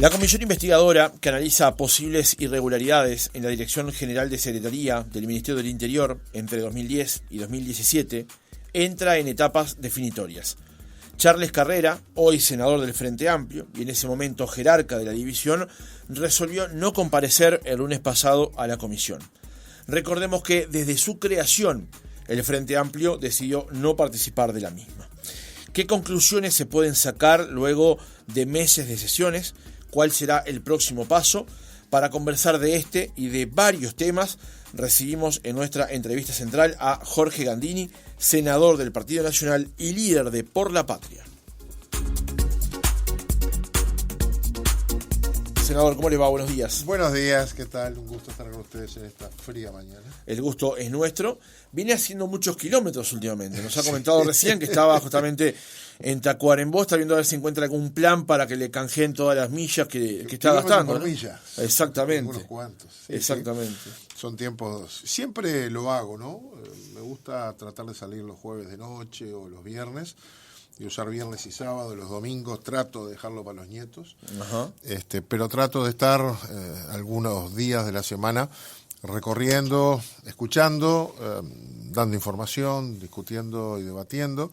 La comisión investigadora que analiza posibles irregularidades en la Dirección General de Secretaría del Ministerio del Interior entre 2010 y 2017 entra en etapas definitorias. Charles Carrera, hoy senador del Frente Amplio y en ese momento jerarca de la división, resolvió no comparecer el lunes pasado a la comisión. Recordemos que desde su creación el Frente Amplio decidió no participar de la misma. ¿Qué conclusiones se pueden sacar luego de meses de sesiones? ¿Cuál será el próximo paso? Para conversar de este y de varios temas, recibimos en nuestra entrevista central a Jorge Gandini, senador del Partido Nacional y líder de Por la Patria. Senador, ¿cómo le va? Buenos días. Buenos días, ¿qué tal? Un gusto estar con ustedes en esta fría mañana. El gusto es nuestro. Viene haciendo muchos kilómetros últimamente. Nos ha comentado recién que estaba justamente en Tacuarembó. Está viendo a ver si encuentra algún plan para que le canjeen todas las millas que está gastando, por ¿no? Millas. Exactamente. Unos cuantos. Sí, exactamente. Sí. Son tiempos... Siempre lo hago, ¿no? Me gusta tratar de salir los jueves de noche o los viernes y usar viernes y sábado. Los domingos trato de dejarlo para los nietos. Ajá. Pero trato de estar algunos días de la semana recorriendo, escuchando, dando información, discutiendo y debatiendo,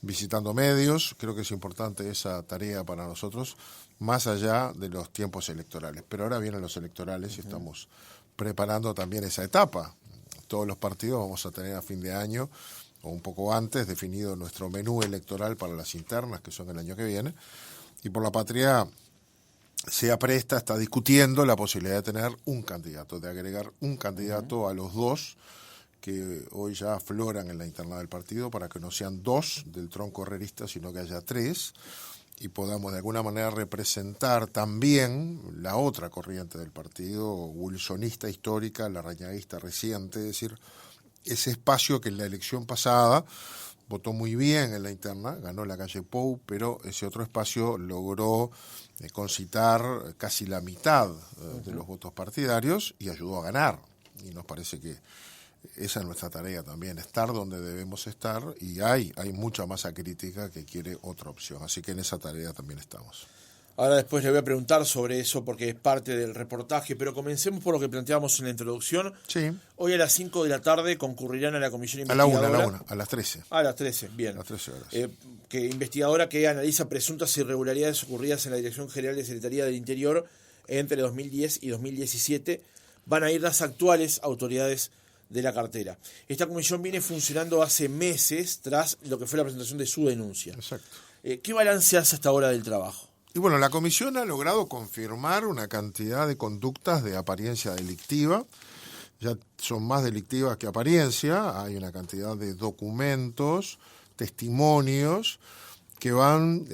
visitando medios. Creo que es importante esa tarea para nosotros, más allá de los tiempos electorales. Pero ahora vienen los electorales y estamos preparando también esa etapa. Todos los partidos vamos a tener a fin de año o un poco antes definido nuestro menú electoral para las internas, que son el año que viene. Y Por la Patria se apresta, está discutiendo la posibilidad de tener un candidato, de agregar un candidato a los dos que hoy ya afloran en la interna del partido, para que no sean dos del tronco herrerista, sino que haya tres, y podamos de alguna manera representar también la otra corriente del partido, wilsonista histórica, larrañaguista reciente, es decir, ese espacio que en la elección pasada votó muy bien en la interna, ganó la calle Pou, pero ese otro espacio logró concitar casi la mitad de los votos partidarios y ayudó a ganar. Y nos parece que esa es nuestra tarea también, estar donde debemos estar, y hay mucha masa crítica que quiere otra opción. Así que en esa tarea también estamos. Ahora después le voy a preguntar sobre eso porque es parte del reportaje, pero comencemos por lo que planteábamos en la introducción. Sí. Hoy a las 5 de la tarde concurrirán a la comisión investigadora. A la 1, a las 13. A las 13, bien. A las 13 horas. Investigadora que analiza presuntas irregularidades ocurridas en la Dirección General de Secretaría del Interior entre 2010 y 2017. Van a ir las actuales autoridades de la cartera. Esta comisión viene funcionando hace meses tras lo que fue la presentación de su denuncia. Exacto. ¿Qué balance hace hasta ahora del trabajo? Y bueno, la comisión ha logrado confirmar una cantidad de conductas de apariencia delictiva. Ya son más delictivas que apariencia. Hay una cantidad de documentos, testimonios que van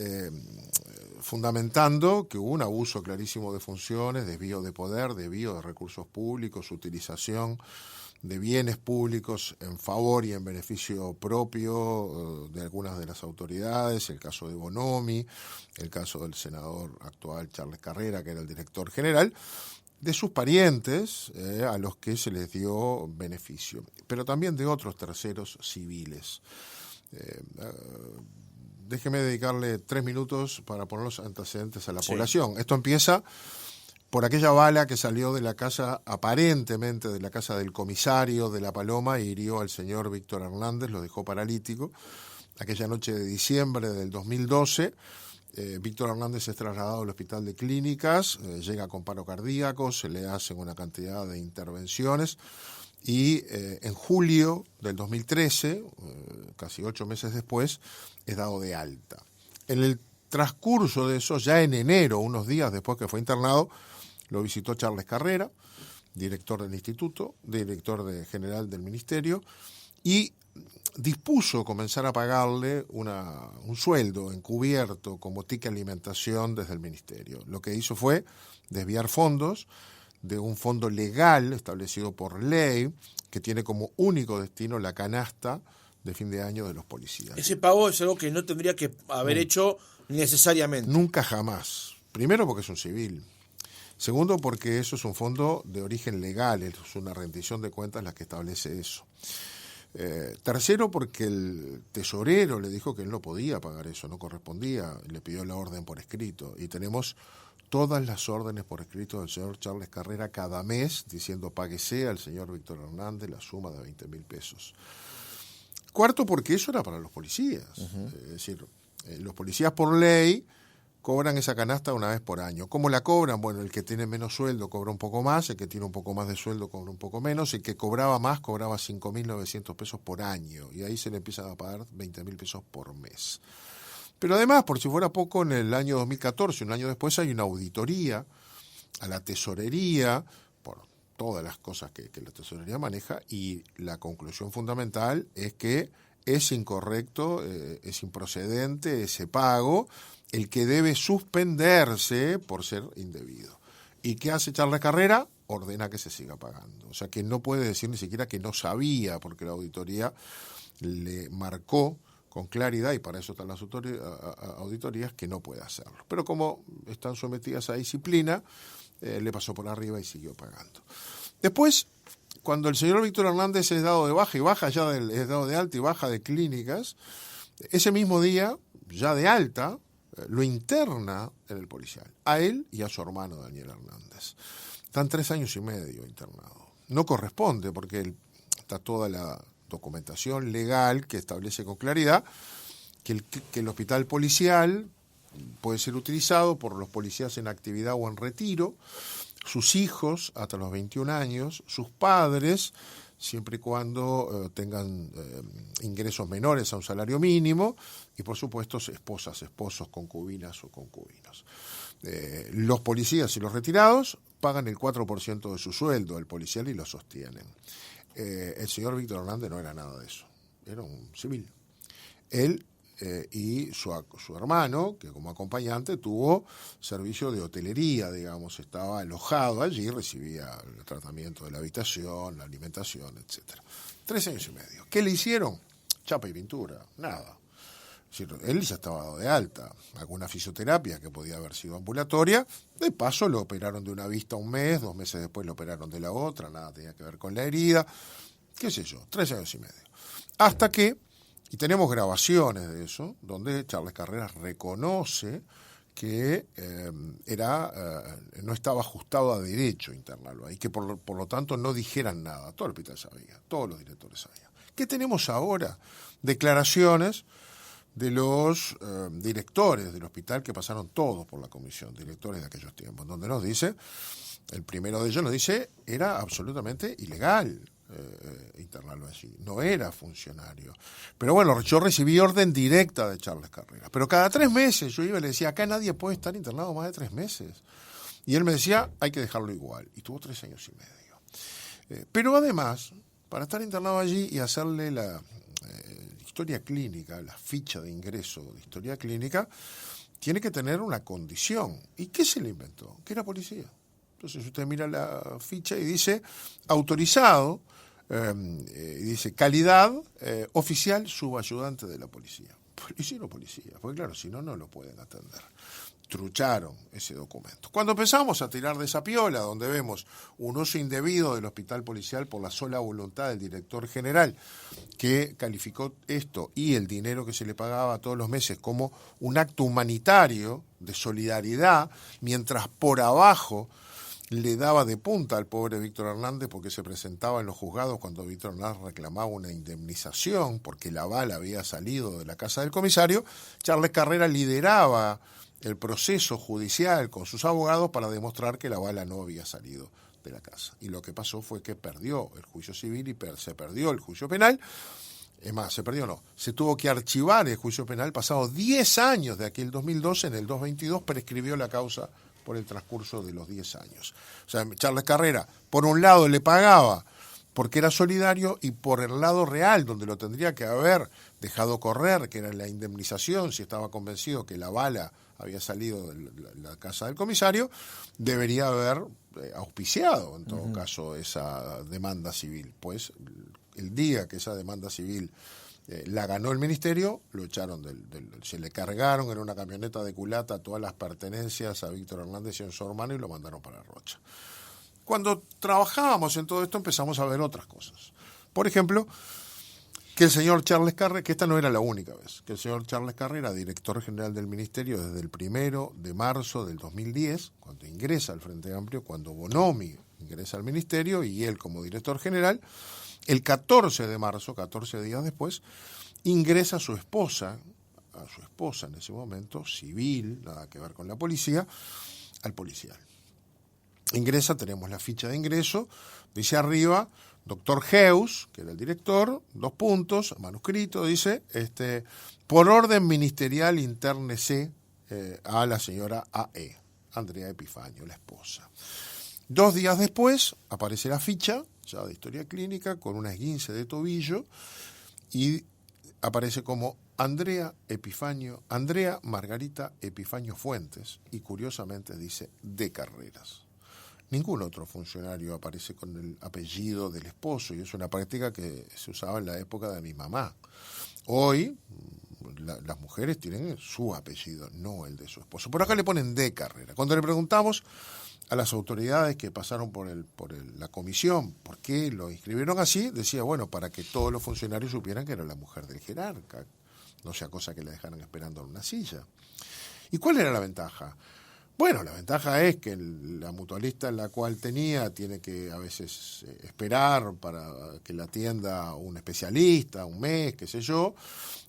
fundamentando que hubo un abuso clarísimo de funciones, desvío de poder, desvío de recursos públicos, utilización de bienes públicos en favor y en beneficio propio de algunas de las autoridades, el caso de Bonomi, el caso del senador actual Charles Carrera, que era el director general, de sus parientes a los que se les dio beneficio, pero también de otros terceros civiles. Déjeme dedicarle 3 minutos para poner los antecedentes a la población. Esto empieza por aquella bala que salió de la casa, aparentemente de la casa del comisario de La Paloma, y hirió al señor Víctor Hernández, lo dejó paralítico. Aquella noche de diciembre del 2012, Víctor Hernández es trasladado al hospital de clínicas, llega con paro cardíaco, se le hacen una cantidad de intervenciones, y en julio del 2013, casi 8 meses después, es dado de alta. En el transcurso de eso, ya en enero, unos días después que fue internado, lo visitó Charles Carrera, director del instituto, director general del ministerio, y dispuso comenzar a pagarle un sueldo encubierto como ticket alimentación desde el ministerio. Lo que hizo fue desviar fondos de un fondo legal establecido por ley que tiene como único destino la canasta de fin de año de los policías. Ese pago es algo que no tendría que haber hecho necesariamente. Nunca jamás. Primero porque es un civil. Segundo, porque eso es un fondo de origen legal, es una rendición de cuentas la que establece eso. Tercero, porque el tesorero le dijo que él no podía pagar eso, no correspondía, le pidió la orden por escrito. Y tenemos todas las órdenes por escrito del señor Charles Carrera cada mes, diciendo páguese al señor Víctor Hernández la suma de 20.000 pesos. Cuarto, porque eso era para los policías. Es decir, los policías por ley cobran esa canasta una vez por año. ¿Cómo la cobran? Bueno, el que tiene menos sueldo cobra un poco más, el que tiene un poco más de sueldo cobra un poco menos, el que cobraba más cobraba 5.900 pesos por año, y ahí se le empiezan a pagar 20.000 pesos por mes. Pero además, por si fuera poco, en el año 2014, un año después, hay una auditoría a la tesorería, por todas las cosas que la tesorería maneja, y la conclusión fundamental es que es incorrecto, es improcedente ese pago, el que debe suspenderse por ser indebido. ¿Y qué hace Charles Carrera? Ordena que se siga pagando. O sea que no puede decir ni siquiera que no sabía, porque la auditoría le marcó con claridad, y para eso están las auditorías, que no puede hacerlo. Pero como están sometidas a disciplina, le pasó por arriba y siguió pagando. Después, cuando el señor Víctor Hernández es dado de baja, es dado de alta y baja de clínicas, ese mismo día, ya de alta, lo interna en el policial, a él y a su hermano Daniel Hernández. Están 3 años y medio internados. No corresponde, porque está toda la documentación legal que establece con claridad que el hospital policial puede ser utilizado por los policías en actividad o en retiro, sus hijos hasta los 21 años, sus padres, siempre y cuando tengan ingresos menores a un salario mínimo, y por supuesto esposas, esposos, concubinas o concubinos. Los policías y los retirados pagan el 4% de su sueldo al policial y lo sostienen. El señor Víctor Hernández no era nada de eso, era un civil. Él y su hermano, que como acompañante tuvo servicio de hotelería, digamos, estaba alojado allí, recibía el tratamiento de la habitación, la alimentación, etcétera. 3 años y medio. ¿Qué le hicieron? Chapa y pintura, nada. Es decir, él ya estaba dado de alta, alguna fisioterapia que podía haber sido ambulatoria, de paso lo operaron de una vista un mes, 2 meses después lo operaron de la otra, nada tenía que ver con la herida, qué sé yo, 3 años y medio. Hasta que, y tenemos grabaciones de eso, donde Charles Carrera reconoce que no estaba ajustado a derecho internarlo ahí, que por lo tanto no dijeran nada. Todo el hospital sabía, todos los directores sabían. ¿Qué tenemos ahora? Declaraciones de los directores del hospital, que pasaron todos por la comisión, directores de aquellos tiempos, donde nos dice, el primero de ellos nos dice, era absolutamente ilegal internarlo allí, no era funcionario. Pero bueno, yo recibí orden directa de Charles Carrera, pero cada 3 meses yo iba y le decía, acá nadie puede estar internado más de 3 meses. Y él me decía, hay que dejarlo igual, y tuvo 3 años y medio. Pero además, para estar internado allí y hacerle la historia clínica, la ficha de ingreso de historia clínica, tiene que tener una condición. ¿Y qué se le inventó? Que era policía. Entonces usted mira la ficha y dice autorizado, y dice calidad oficial subayudante de la policía. Policía o policía, porque claro, si no, no lo pueden atender. Trucharon ese documento. Cuando empezamos a tirar de esa piola, donde vemos un uso indebido del hospital policial por la sola voluntad del director general, que calificó esto y el dinero que se le pagaba todos los meses como un acto humanitario de solidaridad, mientras por abajo le daba de punta al pobre Víctor Hernández, porque se presentaba en los juzgados cuando Víctor Hernández reclamaba una indemnización porque la bala había salido de la casa del comisario. Charles Carrera lideraba el proceso judicial con sus abogados para demostrar que la bala no había salido de la casa. Y lo que pasó fue que perdió el juicio civil y se perdió el juicio penal. Es más, se tuvo que archivar el juicio penal. Pasados 10 años de aquel 2012, en el 2022 prescribió la causa por el transcurso de los 10 años. O sea, Charles Carrera, por un lado le pagaba porque era solidario, y por el lado real, donde lo tendría que haber dejado correr, que era la indemnización, si estaba convencido que la bala había salido de la casa del comisario, debería haber auspiciado, en todo caso, esa demanda civil. Pues el día que esa demanda civil la ganó el ministerio, lo echaron se le cargaron en una camioneta de culata todas las pertenencias a Víctor Hernández y a su hermano y lo mandaron para Rocha. Cuando trabajábamos en todo esto empezamos a ver otras cosas. Por ejemplo, que el señor Charles Carrera, que esta no era la única vez, que el señor Charles Carrera era director general del ministerio desde el 1 de marzo del 2010, cuando ingresa al Frente Amplio, cuando Bonomi ingresa al ministerio y él como director general, el 14 de marzo, 14 días después, ingresa a su esposa en ese momento, civil, nada que ver con la policía, al policial. Ingresa, tenemos la ficha de ingreso, dice arriba, doctor Heus, que era el director, 2 puntos, manuscrito, dice, por orden ministerial internese a la señora A.E., Andrea Epifanio, la esposa. 2 días después aparece la ficha, ya de historia clínica, con una esguince de tobillo, y aparece como Andrea Margarita Epifanio Fuentes, y curiosamente dice de Carreras. Ningún otro funcionario aparece con el apellido del esposo, y es una práctica que se usaba en la época de mi mamá. Hoy las mujeres tienen su apellido, no el de su esposo. Por acá le ponen de Carrera. Cuando le preguntamos a las autoridades que pasaron por la comisión por qué lo inscribieron así, decía, bueno, para que todos los funcionarios supieran que era la mujer del jerarca, no sea cosa que la dejaran esperando en una silla. ¿Y cuál era la ventaja? Bueno, la ventaja es que la mutualista en la cual tiene que a veces esperar para que la atienda un especialista, un mes, qué sé yo,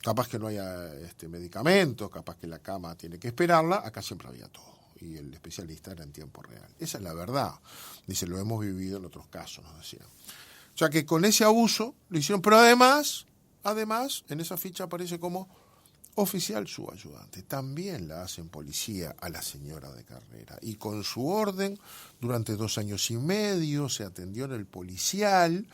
capaz que no haya medicamentos, capaz que la cama tiene que esperarla, acá siempre había todo, y el especialista era en tiempo real. Esa es la verdad, dice, lo hemos vivido en otros casos, nos decían. O sea que con ese abuso lo hicieron, pero además, en esa ficha aparece como oficial subayudante. También la hacen policía a la señora de Carrera. Y con su orden, durante 2 años y medio, se atendió en el policial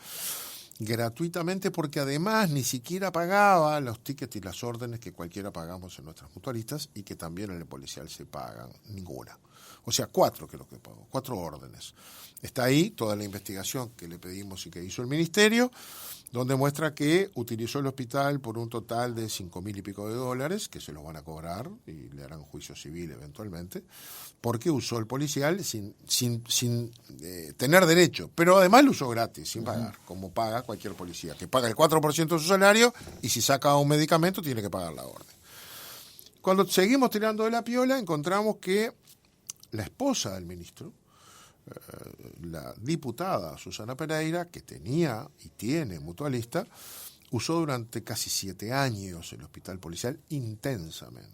gratuitamente, porque además ni siquiera pagaba los tickets y las órdenes que cualquiera pagamos en nuestras mutualistas y que también en el policial se pagan, ninguna. O sea, 4 creo que pagó, 4 órdenes. Está ahí toda la investigación que le pedimos y que hizo el ministerio, donde muestra que utilizó el hospital por un total de $5,000 y pico, que se los van a cobrar y le harán juicio civil eventualmente, porque usó el policial sin tener derecho, pero además lo usó gratis, sin pagar, como paga cualquier policía, que paga el 4% de su salario y si saca un medicamento tiene que pagar la orden. Cuando seguimos tirando de la piola, encontramos que la esposa del ministro, la diputada Susana Pereira, que tenía y tiene mutualista, usó durante casi 7 años el hospital policial intensamente.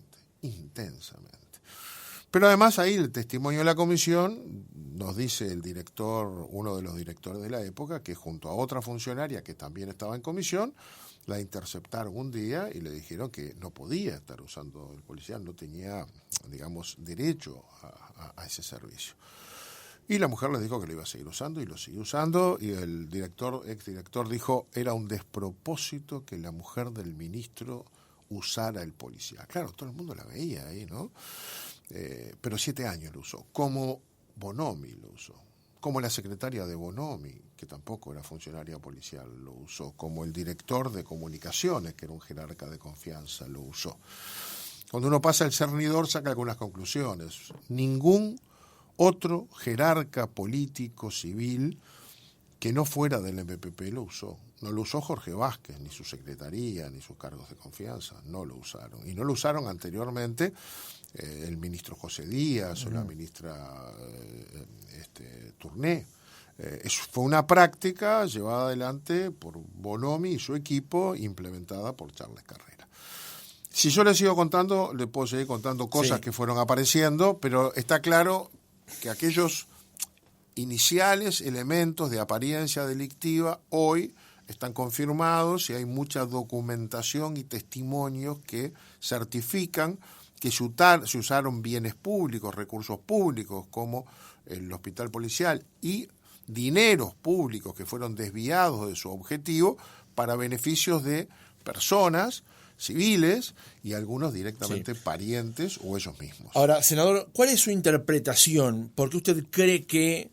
Pero además ahí el testimonio de la comisión nos dice el director, uno de los directores de la época, que junto a otra funcionaria que también estaba en comisión, la interceptaron un día y le dijeron que no podía estar usando el policial, no tenía, digamos, derecho a ese servicio. Y la mujer les dijo que lo iba a seguir usando y lo siguió usando, y el exdirector dijo, era un despropósito que la mujer del ministro usara el policial. Claro, todo el mundo la veía ahí, ¿no? Pero 7 años lo usó, como Bonomi lo usó, como la secretaria de Bonomi, que tampoco era funcionaria policial, lo usó, como el director de comunicaciones, que era un jerarca de confianza, lo usó. Cuando uno pasa el cernidor saca algunas conclusiones. Ningún otro jerarca político civil que no fuera del MPP lo usó. No lo usó Jorge Vázquez, ni su secretaría, ni sus cargos de confianza. No lo usaron. Y no lo usaron anteriormente el ministro José Díaz o la ministra Tourné. Fue una práctica llevada adelante por Bonomi y su equipo, implementada por Charles Carrera. Si yo les sigo contando, les puedo seguir contando cosas que fueron apareciendo, pero está claro que aquellos iniciales elementos de apariencia delictiva hoy están confirmados y hay mucha documentación y testimonios que certifican que se usaron bienes públicos, recursos públicos como el hospital policial y dineros públicos que fueron desviados de su objetivo para beneficios de personas civiles y algunos directamente parientes o ellos mismos. Ahora, senador, ¿cuál es su interpretación? ¿Por qué usted cree que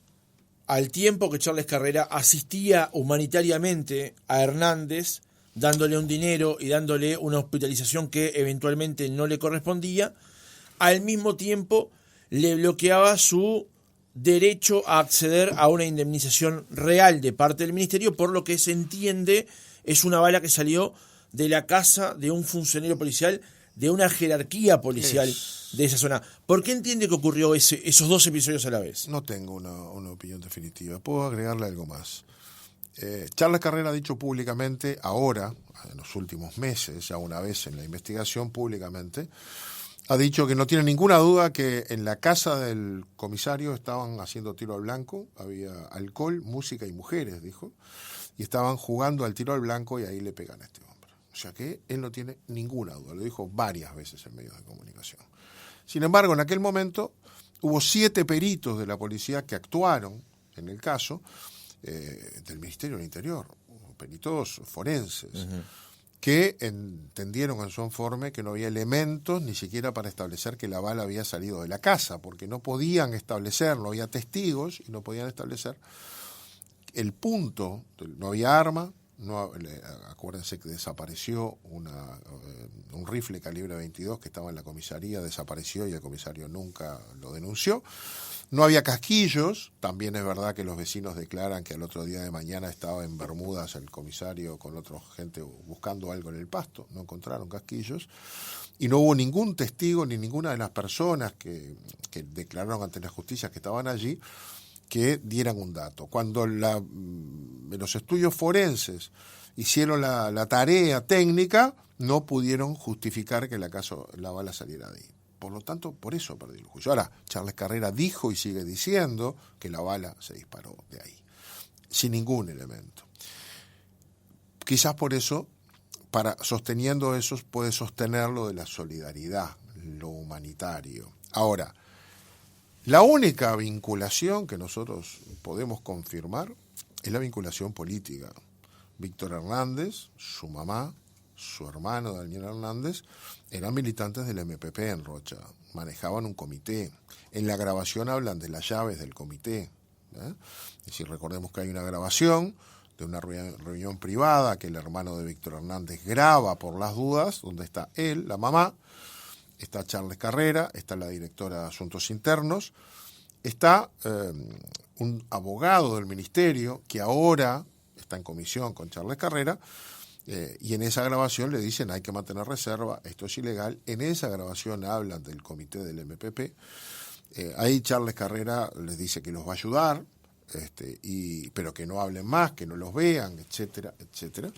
al tiempo que Charles Carrera asistía humanitariamente a Hernández, dándole un dinero y dándole una hospitalización que eventualmente no le correspondía, al mismo tiempo le bloqueaba su derecho a acceder a una indemnización real de parte del ministerio, por lo que se entiende es una bala que salió de la casa de un funcionario policial, de una jerarquía policial de esa zona. ¿Por qué entiende que ocurrió esos dos episodios a la vez? No tengo una opinión definitiva. Puedo agregarle algo más. Charles Carrera ha dicho públicamente, ahora, en los últimos meses, ya una vez en la investigación públicamente, ha dicho que no tiene ninguna duda que en la casa del comisario estaban haciendo tiro al blanco, había alcohol, música y mujeres, dijo, y estaban jugando al tiro al blanco y ahí le pegan a este hombre. O sea que él no tiene ninguna duda, lo dijo varias veces en medios de comunicación. Sin embargo, en aquel momento hubo 7 peritos de la policía que actuaron en el caso del Ministerio del Interior, peritos forenses, que entendieron en su informe que no había elementos ni siquiera para establecer que la bala había salido de la casa, porque no podían establecerlo, había testigos y no podían establecer el punto, no había arma, acuérdense que desapareció un rifle calibre 22 que estaba en la comisaría, desapareció y el comisario nunca lo denunció. No había casquillos, también es verdad que los vecinos declaran que al otro día de mañana estaba en Bermudas el comisario con otra gente buscando algo en el pasto, no encontraron casquillos, y no hubo ningún testigo ni ninguna de las personas que declararon ante la justicia que estaban allí que dieran un dato. Cuando los estudios forenses hicieron la tarea técnica, no pudieron justificar que la bala saliera de ahí. Por lo tanto, por eso perdió el juicio. Ahora, Charles Carrera dijo y sigue diciendo que la bala se disparó de ahí, sin ningún elemento. Quizás por eso, sosteniendo eso, puede sostener lo de la solidaridad, lo humanitario. Ahora, la única vinculación que nosotros podemos confirmar es la vinculación política. Víctor Hernández, su mamá, su hermano Daniel Hernández, eran militantes del MPP en Rocha, manejaban un comité. En la grabación hablan de las llaves del comité. Es decir, recordemos que hay una grabación de una reunión privada que el hermano de Víctor Hernández graba por las dudas, donde está él, la mamá, está Charles Carrera, está la directora de Asuntos Internos, está un abogado del ministerio que ahora está en comisión con Charles Carrera, y en esa grabación le dicen hay que mantener reserva, esto es ilegal. En esa grabación hablan del comité del MPP. Ahí Charles Carrera les dice que los va a ayudar, pero que no hablen más, que no los vean, etcétera, etcétera.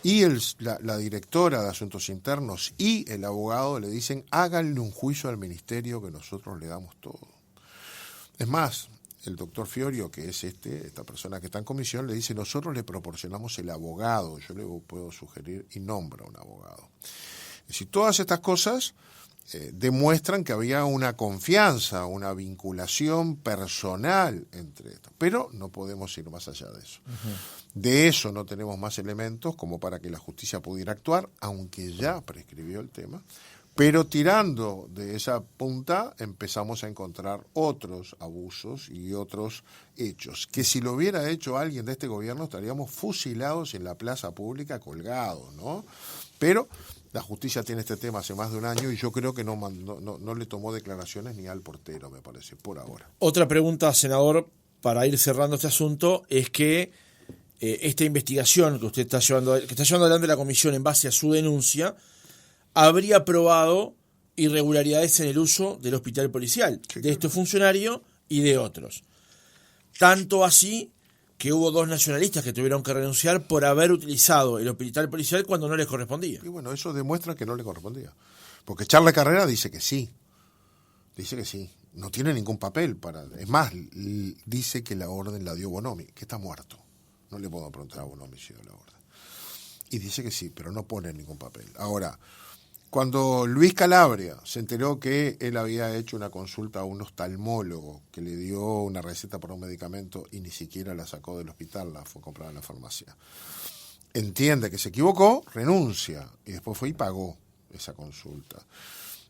Y la directora de Asuntos Internos y el abogado le dicen háganle un juicio al ministerio que nosotros le damos todo. Es más, el doctor Fiorio, que es esta persona que está en comisión, le dice nosotros le proporcionamos el abogado, yo le puedo sugerir y nombra un abogado. Es decir, todas estas cosas demuestran que había una confianza, una vinculación personal entre esto, pero no podemos ir más allá de eso. De eso no tenemos más elementos como para que la justicia pudiera actuar, aunque ya prescribió el tema. Pero tirando de esa punta empezamos a encontrar otros abusos y otros hechos, que si lo hubiera hecho alguien de este gobierno estaríamos fusilados en la plaza pública colgados, ¿no? Pero la justicia tiene este tema hace más de un año y yo creo que no le tomó declaraciones ni al portero, me parece, por ahora. Otra pregunta, senador, para ir cerrando este asunto, es que esta investigación que está llevando adelante la comisión en base a su denuncia habría probado irregularidades en el uso del hospital policial, de este funcionario y de otros. Tanto así que hubo 2 nacionalistas que tuvieron que renunciar por haber utilizado el hospital policial cuando no les correspondía. Y bueno, eso demuestra que no le correspondía. Porque Charles Carrera dice que sí. No tiene ningún papel para... Es más, dice que la orden la dio Bonomi, que está muerto. No le puedo preguntar a Bonomi si dio la orden. Y dice que sí, pero no pone ningún papel. Ahora, cuando Luis Calabria se enteró que él había hecho una consulta a un oftalmólogo que le dio una receta para un medicamento y ni siquiera la sacó del hospital, la fue a comprar en la farmacia, entiende que se equivocó, renuncia y después fue y pagó esa consulta.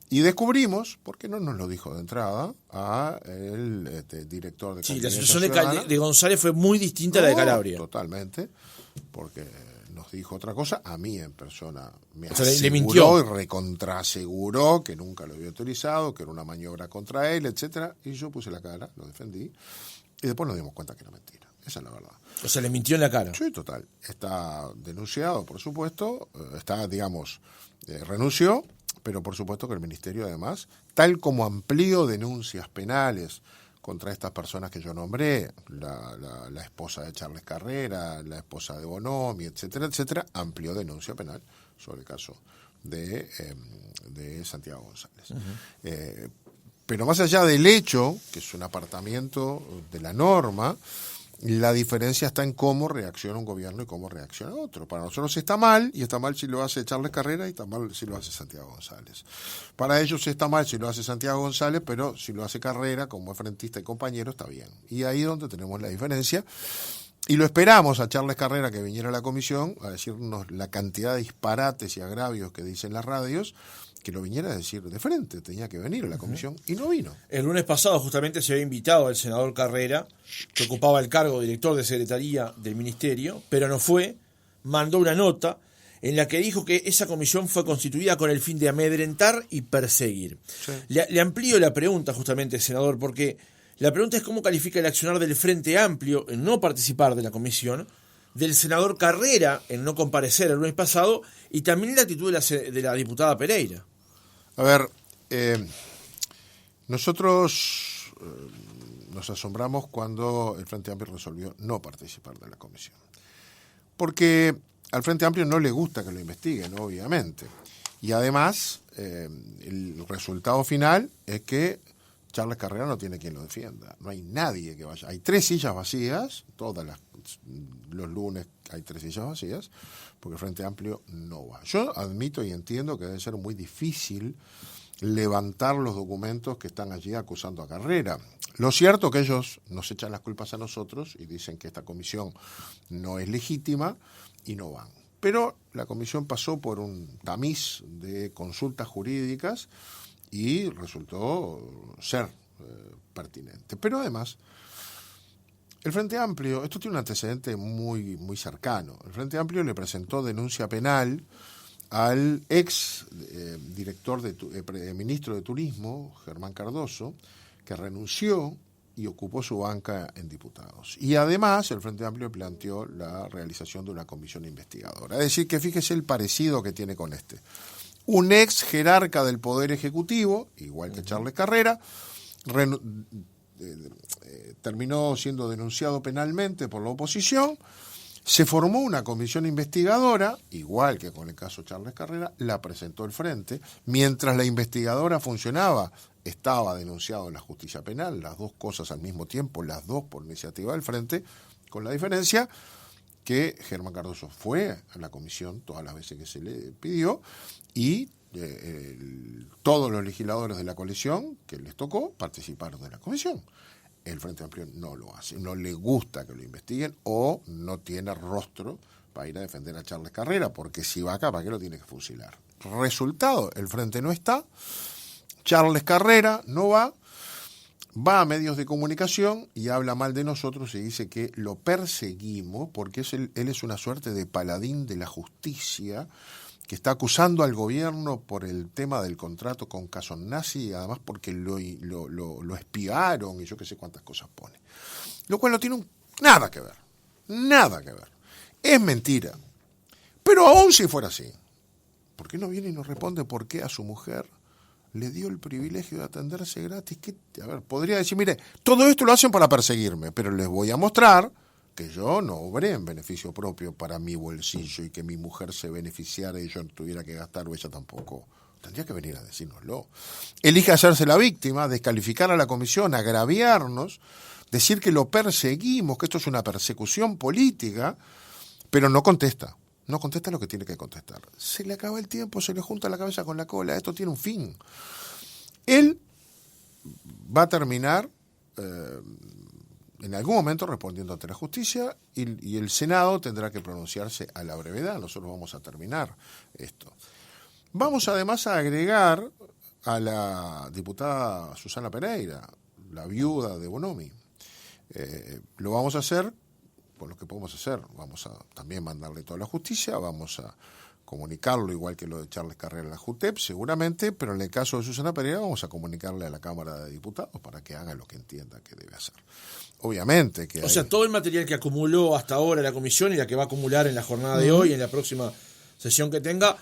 Y descubrimos, porque no nos lo dijo de entrada, a el director de... Sí, la situación de González fue muy distinta a la de Calabria. Totalmente, porque nos dijo otra cosa, a mí en persona me le mintió y recontraaseguró que nunca lo había autorizado, que era una maniobra contra él, etcétera, y yo puse la cara, lo defendí, y después nos dimos cuenta que era mentira. Esa es la verdad. O sea, le mintió en la cara. Sí, total. Está denunciado, por supuesto, renunció, pero por supuesto que el Ministerio además, tal como amplió denuncias penales contra estas personas que yo nombré, la esposa de Charles Carrera, la esposa de Bonomi, etcétera, etcétera, amplió denuncia penal sobre el caso de Santiago González. Uh-huh. Pero más allá del hecho, que es un apartamiento de la norma, la diferencia está en cómo reacciona un gobierno y cómo reacciona otro. Para nosotros está mal, y está mal si lo hace Charles Carrera, y está mal si lo hace Santiago González. Para ellos está mal si lo hace Santiago González, pero si lo hace Carrera, como es frentista y compañero, está bien. Y ahí es donde tenemos la diferencia. Y lo esperamos a Charles Carrera que viniera a la comisión a decirnos la cantidad de disparates y agravios que dicen las radios, que lo viniera a decir de frente, tenía que venir a la comisión y no vino. El lunes pasado justamente se había invitado al senador Carrera, que ocupaba el cargo de director de secretaría del ministerio, pero no fue, mandó una nota en la que dijo que esa comisión fue constituida con el fin de amedrentar y perseguir. Sí. Le amplío la pregunta justamente, senador, porque la pregunta es cómo califica el accionar del Frente Amplio en no participar de la comisión, del senador Carrera en no comparecer el lunes pasado y también la actitud de la diputada Pereira. A ver, nosotros nos asombramos cuando el Frente Amplio resolvió no participar de la comisión. Porque al Frente Amplio no le gusta que lo investiguen, obviamente. Y además, el resultado final es que Charles Carrera no tiene quien lo defienda. No hay nadie que vaya. Hay 3 sillas vacías, los lunes hay 3 sillas vacías, porque el Frente Amplio no va. Yo admito y entiendo que debe ser muy difícil levantar los documentos que están allí acusando a Carrera. Lo cierto es que ellos nos echan las culpas a nosotros y dicen que esta comisión no es legítima y no van. Pero la comisión pasó por un tamiz de consultas jurídicas y resultó ser pertinente. Pero además, el Frente Amplio, esto tiene un antecedente muy, muy cercano. El Frente Amplio le presentó denuncia penal al ex ministro de Turismo, Germán Cardoso, que renunció y ocupó su banca en diputados. Y además el Frente Amplio planteó la realización de una comisión investigadora. Es decir, que fíjese el parecido que tiene con este. Un ex jerarca del Poder Ejecutivo, igual que Charles Carrera, terminó siendo denunciado penalmente por la oposición, se formó una comisión investigadora, igual que con el caso Charles Carrera, la presentó el Frente, mientras la investigadora funcionaba, estaba denunciado en la justicia penal, las dos cosas al mismo tiempo, las dos por iniciativa del Frente, con la diferencia que Germán Cardoso fue a la comisión todas las veces que se le pidió y todos los legisladores de la coalición que les tocó participaron de la comisión. El Frente Amplio no lo hace, no le gusta que lo investiguen o no tiene rostro para ir a defender a Charles Carrera, porque si va acá, ¿para qué lo tiene que fusilar? Resultado, el Frente no está, Charles Carrera no va a medios de comunicación y habla mal de nosotros y dice que lo perseguimos porque él es una suerte de paladín de la justicia que está acusando al gobierno por el tema del contrato con Casonazzi y además porque lo espiaron y yo qué sé cuántas cosas pone. Lo cual no tiene nada que ver. Es mentira. Pero aún si fuera así, ¿por qué no viene y nos responde por qué a su mujer le dio el privilegio de atenderse gratis? Podría decir, mire, todo esto lo hacen para perseguirme, pero les voy a mostrar que yo no obré en beneficio propio para mi bolsillo y que mi mujer se beneficiara y yo no tuviera que gastar o ella tampoco. Tendría que venir a decírnoslo. Elige hacerse la víctima, descalificar a la comisión, agraviarnos, decir que lo perseguimos, que esto es una persecución política, pero no contesta. No contesta lo que tiene que contestar. Se le acaba el tiempo, se le junta la cabeza con la cola. Esto tiene un fin. Él va a terminar en algún momento respondiendo ante la justicia y el Senado tendrá que pronunciarse a la brevedad. Nosotros vamos a terminar esto. Vamos además a agregar a la diputada Susana Pereira, la viuda de Bonomi. Lo vamos a hacer por lo que podemos hacer. Vamos a también mandarle toda la justicia, vamos a comunicarlo, igual que lo de Charles Carrera en la JUTEP, seguramente, pero en el caso de Susana Pereira vamos a comunicarle a la Cámara de Diputados para que haga lo que entienda que debe hacer. Obviamente que... O sea, todo el material que acumuló hasta ahora la comisión y la que va a acumular en la jornada de hoy, en la próxima sesión que tenga,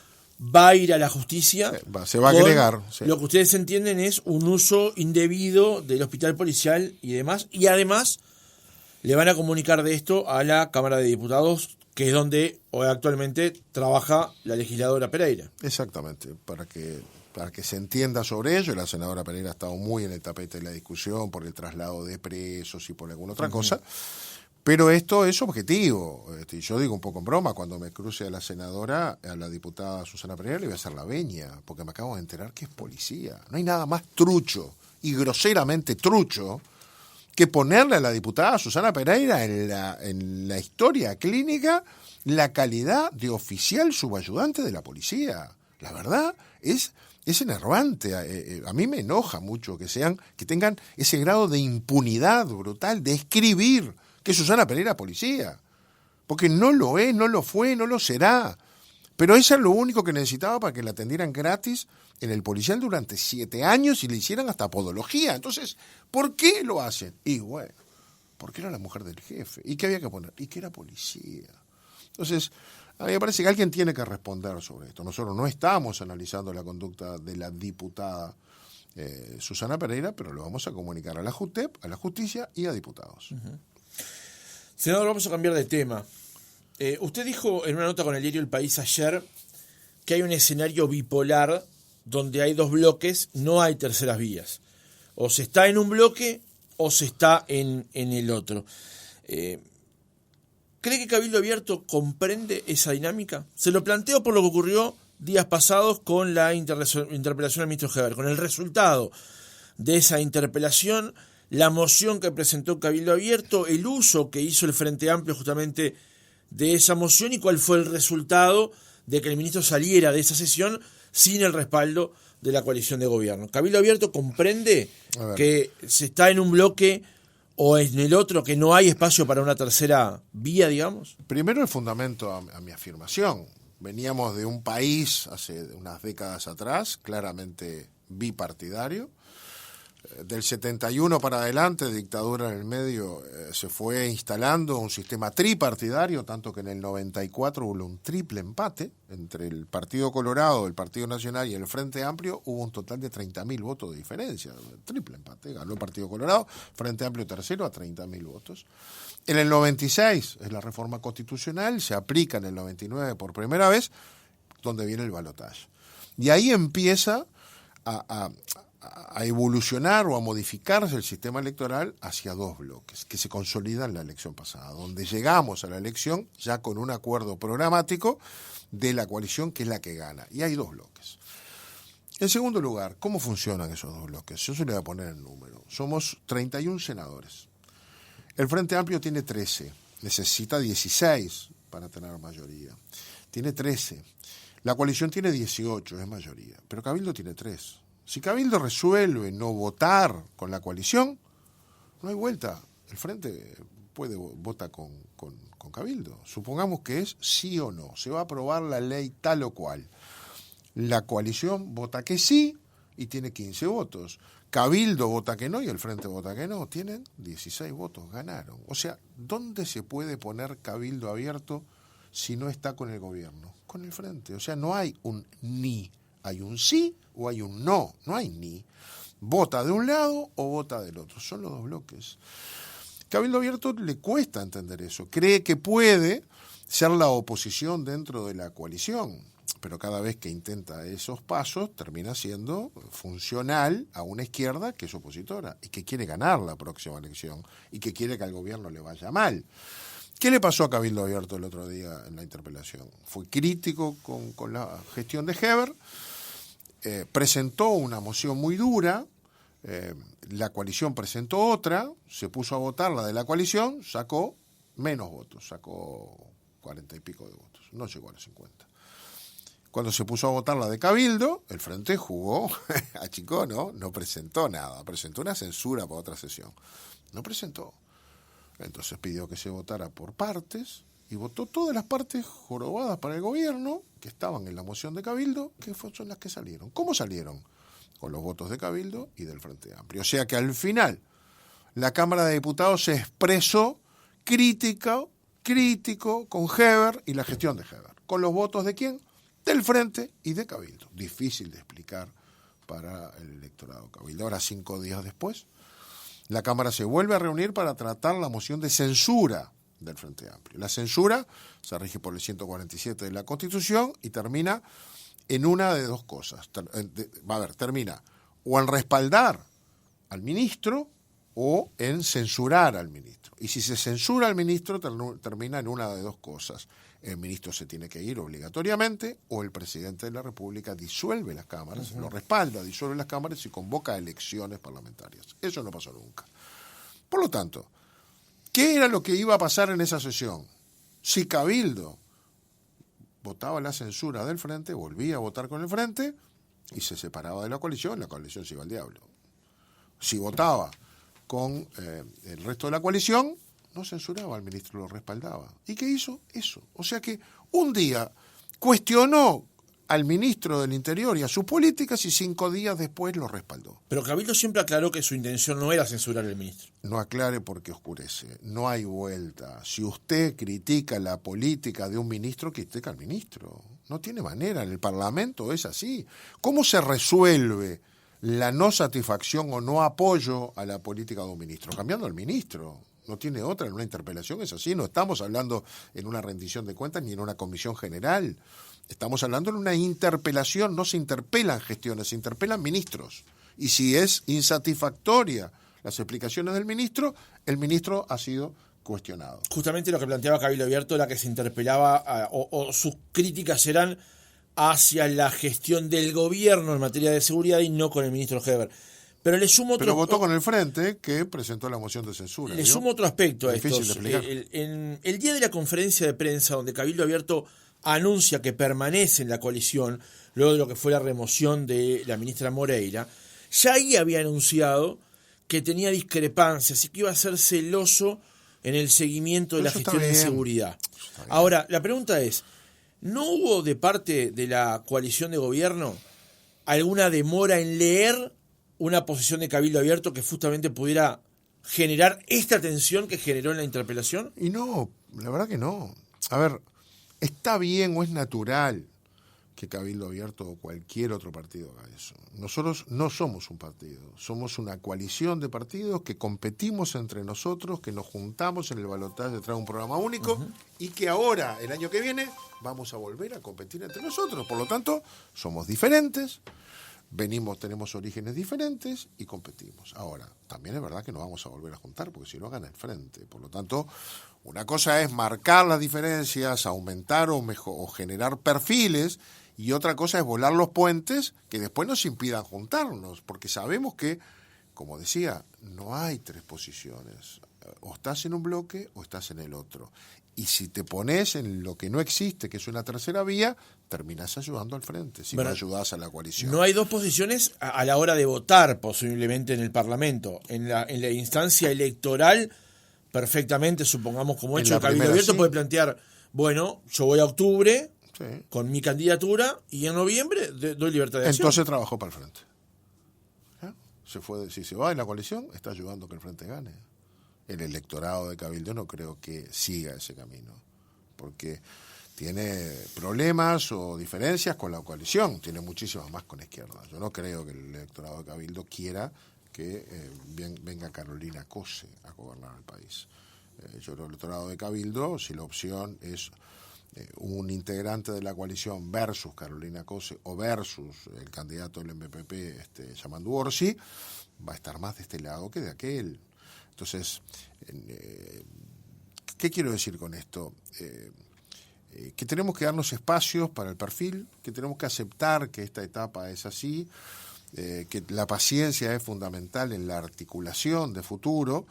va a ir a la justicia. Se va a agregar. Sí. Lo que ustedes entienden es un uso indebido del hospital policial y demás, y además le van a comunicar de esto a la Cámara de Diputados, que es donde hoy actualmente trabaja la legisladora Pereira. Exactamente, para que se entienda sobre ello. La senadora Pereira ha estado muy en el tapete de la discusión por el traslado de presos y por alguna otra cosa, pero esto es objetivo. Yo digo un poco en broma, cuando me cruce a la senadora, a la diputada Susana Pereira, le voy a hacer la veña, porque me acabo de enterar que es policía. No hay nada más trucho y groseramente trucho que ponerle a la diputada Susana Pereira en la historia clínica la calidad de oficial subayudante de la policía. La verdad es enervante. A mí me enoja mucho que tengan ese grado de impunidad brutal de escribir que Susana Pereira es policía. Porque no lo es, no lo fue, no lo será. Pero eso es lo único que necesitaba para que la atendieran gratis en el policial durante 7 años y le hicieran hasta podología. Entonces, ¿por qué lo hacen? Y bueno, porque era la mujer del jefe. ¿Y qué había que poner? Y que era policía. Entonces, a mí me parece que alguien tiene que responder sobre esto. Nosotros no estamos analizando la conducta de la diputada Susana Pereira, pero lo vamos a comunicar a la JUTEP, a la justicia y a diputados. Senador, vamos a cambiar de tema. Usted dijo en una nota con el diario El País ayer que hay un escenario bipolar donde hay 2 bloques, no hay terceras vías. O se está en un bloque o se está en el otro. ¿Cree que Cabildo Abierto comprende esa dinámica? Se lo planteo por lo que ocurrió días pasados con la interpelación al ministro Heber. Con el resultado de esa interpelación, la moción que presentó Cabildo Abierto, el uso que hizo el Frente Amplio justamente de esa moción y cuál fue el resultado de que el ministro saliera de esa sesión sin el respaldo de la coalición de gobierno. ¿Cabildo Abierto comprende que se está en un bloque o en el otro, que no hay espacio para una tercera vía, digamos? Primero el fundamento a mi afirmación. Veníamos de un país hace unas décadas atrás, claramente bipartidario. Del 71 para adelante, dictadura en el medio, se fue instalando un sistema tripartidario, tanto que en el 94 hubo un triple empate entre el Partido Colorado, el Partido Nacional y el Frente Amplio. Hubo un total de 30.000 votos de diferencia, triple empate, ganó el Partido Colorado, Frente Amplio tercero a 30.000 votos. En el 96 es la reforma constitucional, se aplica en el 99 por primera vez, donde viene el balotaje. Y ahí empieza a evolucionar o a modificarse el sistema electoral hacia 2 bloques que se consolidan en la elección pasada, donde llegamos a la elección ya con un acuerdo programático de la coalición que es la que gana, y hay 2 bloques. En segundo lugar, ¿cómo funcionan esos 2 bloques? Yo se le voy a poner el número. Somos 31 senadores. El Frente Amplio tiene 13, necesita 16 para tener mayoría. Tiene 13. La coalición tiene 18, es mayoría, pero Cabildo tiene 3. Si Cabildo resuelve no votar con la coalición, no hay vuelta. El Frente vota con Cabildo. Supongamos que es sí o no. Se va a aprobar la ley tal o cual. La coalición vota que sí y tiene 15 votos. Cabildo vota que no y el Frente vota que no. Tienen 16 votos, ganaron. O sea, ¿dónde se puede poner Cabildo Abierto si no está con el gobierno? Con el Frente. O sea, no hay un ni. Hay un sí o hay un no, no hay ni. Vota de un lado o vota del otro, son los 2 bloques. Cabildo Abierto le cuesta entender eso, cree que puede ser la oposición dentro de la coalición, pero cada vez que intenta esos pasos termina siendo funcional a una izquierda que es opositora y que quiere ganar la próxima elección y que quiere que al gobierno le vaya mal. ¿Qué le pasó a Cabildo Abierto el otro día en la interpelación? Fue crítico con la gestión de Heber, presentó una moción muy dura, la coalición presentó otra, se puso a votar la de la coalición, sacó menos votos, sacó 40 y pico de votos, no llegó a los 50. Cuando se puso a votar la de Cabildo, el Frente jugó, achicó, no presentó nada, presentó una censura para otra sesión, no presentó. Entonces pidió que se votara por partes y votó todas las partes jorobadas para el gobierno que estaban en la moción de Cabildo, que son las que salieron. ¿Cómo salieron? Con los votos de Cabildo y del Frente Amplio. O sea que al final la Cámara de Diputados se expresó crítico con Heber y la gestión de Heber. ¿Con los votos de quién? Del Frente y de Cabildo. Difícil de explicar para el electorado Cabildo. Ahora, 5 días después, la Cámara se vuelve a reunir para tratar la moción de censura del Frente Amplio. La censura se rige por el 147 de la Constitución y termina en una de dos cosas. Termina o en respaldar al ministro o en censurar al ministro. Y si se censura al ministro, termina en una de dos cosas. El ministro se tiene que ir obligatoriamente o el presidente de la República disuelve las cámaras, lo respalda, disuelve las cámaras y convoca elecciones parlamentarias. Eso no pasó nunca. Por lo tanto, ¿qué era lo que iba a pasar en esa sesión? Si Cabildo votaba la censura del Frente, volvía a votar con el Frente y se separaba de la coalición se iba al diablo. Si votaba con el resto de la coalición, no censuraba al ministro, lo respaldaba. ¿Y qué hizo? Eso. O sea que un día cuestionó al ministro del Interior y a sus políticas y 5 días después lo respaldó. Pero Cabildo siempre aclaró que su intención no era censurar al ministro. No aclare porque oscurece. No hay vuelta. Si usted critica la política de un ministro, critica al ministro. No tiene manera. En el Parlamento es así. ¿Cómo se resuelve la no satisfacción o no apoyo a la política de un ministro? Cambiando al ministro. No tiene otra. En una interpelación es así. No estamos hablando en una rendición de cuentas ni en una comisión general. Estamos hablando en una interpelación. No se interpelan gestiones, se interpelan ministros. Y si es insatisfactoria las explicaciones del ministro, el ministro ha sido cuestionado. Justamente lo que planteaba Cabildo Abierto era que se interpelaba o sus críticas eran hacia la gestión del gobierno en materia de seguridad y no con el ministro Heber. Pero le sumo otro. Pero votó con el Frente, que presentó la moción de censura. Le sumo otro aspecto a esto. Difícil de explicar. El día de la conferencia de prensa donde Cabildo Abierto anuncia que permanece en la coalición, luego de lo que fue la remoción de la ministra Moreira, ya ahí había anunciado que tenía discrepancias y que iba a ser celoso en el seguimiento de la gestión de seguridad. Ahora, la pregunta es, ¿no hubo de parte de la coalición de gobierno alguna demora en leer una posición de Cabildo Abierto que justamente pudiera generar esta tensión que generó en la interpelación? Y no, la verdad que no. A ver, está bien o es natural que Cabildo Abierto o cualquier otro partido haga eso. Nosotros no somos un partido, somos una coalición de partidos que competimos entre nosotros, que nos juntamos en el balotaje detrás de un programa único y que ahora, el año que viene, vamos a volver a competir entre nosotros. Por lo tanto, somos diferentes, tenemos orígenes diferentes y competimos. Ahora, también es verdad que nos vamos a volver a juntar porque si no gana el Frente. Por lo tanto, una cosa es marcar las diferencias, aumentar o generar perfiles, y otra cosa es volar los puentes que después nos impidan juntarnos, porque sabemos que, como decía, no hay 3 posiciones. O estás en un bloque o estás en el otro. Y si te pones en lo que no existe, que es una tercera vía, terminás ayudando al Frente, si no ayudás a la coalición. No hay 2 posiciones a la hora de votar, posiblemente, en el Parlamento. En la instancia electoral, perfectamente, supongamos como hecho, el Cabildo Abierto puede plantear, bueno, yo voy a octubre con mi candidatura y en noviembre doy libertad de acción. Entonces trabajó para el Frente. ¿Ya? Si se va en la coalición, está ayudando a que el Frente gane. El electorado de Cabildo no creo que siga ese camino, porque tiene problemas o diferencias con la coalición, tiene muchísimas más con la izquierda. Yo no creo que el electorado de Cabildo quiera que venga Carolina Cose a gobernar el país. Yo creo que el electorado de Cabildo, si la opción es un integrante de la coalición versus Carolina Cose o versus el candidato del MPP, Yamandu Orsi, va a estar más de este lado que de aquel. Entonces, ¿qué quiero decir con esto? Que tenemos que darnos espacios para el perfil, que tenemos que aceptar que esta etapa es así, que la paciencia es fundamental en la articulación de futuro,